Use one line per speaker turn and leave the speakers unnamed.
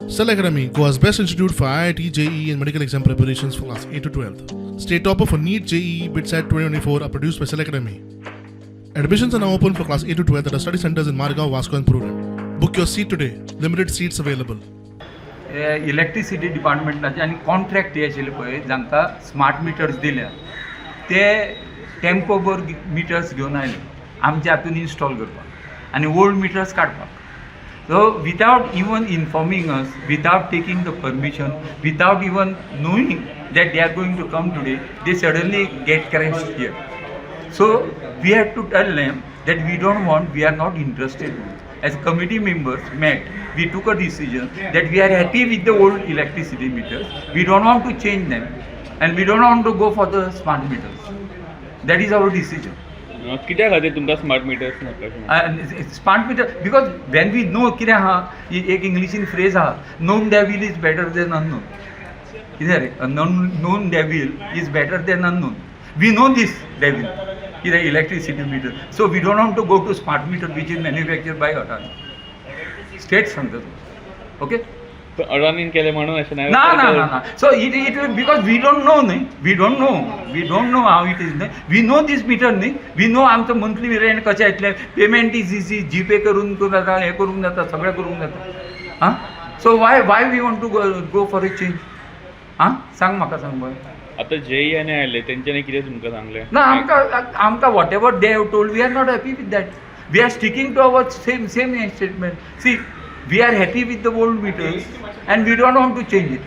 Cell Academy, Goa's best institute for IIT, JEE and medical exam preparations for class 8 to 12th. State topper for NEET, JEE, BITSAT 2024 are produced by Cell Academy. Admissions are now open for class 8 to 12th at our study centers in Margao, Vasco and Prudent. Book your seat today. Limited seats available.
Electricity डिपार्टमेंटाचे आनी contract हे आशिल्ले पळय जांकां smart metres दिल्या ते tempo bore metres घेवन आयले आमच्या हातून इन्स्टॉल करपाक आनी ओल्ड मिटर्स काडपाक. So without even informing us, without taking the permission, without even knowing that they are going to come today, they suddenly get crashed here. So we had to tell them that we don't want, we are not interested. As committee members met, we took a decision that we are happy with the old electricity meters. We don't want to change them and we don't want to go for the smart meters. That is our decision.
कित्याक खातीर तुमकां smart metres नाका?
Smart meter, because when we know कितें आहा, एक इंग्लिशीन phrase आहा, known devil is better than unknown. कितें रे, known devil is better than unknown. We know this devil, कितें electricity meter. So we don't want to go to smart meter which is manufactured by Adani. State सांगता. Okay?
तो अडानीन केले म्हणून अशें नाही.
ना. So it will, because we don't know न्ही, we don't know how it is न्ही. We know this meter न्ही. We know आमचं मंथली रेंट कशें येतलें, पेमेंट इज इजी, जीपे करून जाता, हे करूंक जाता, सगळें करूंक जाता. हां, सो why we want to go for a change? हां, सांग म्हाका सांग बरं.
आता जेई आनी आयले तेंच्यांनी कितें तुमकां सांगलें?
ना, आमकां whatever they have told, we are not happy with that. We are sticking to our same statement. See, we are happy with the old meters and we don't want to change it.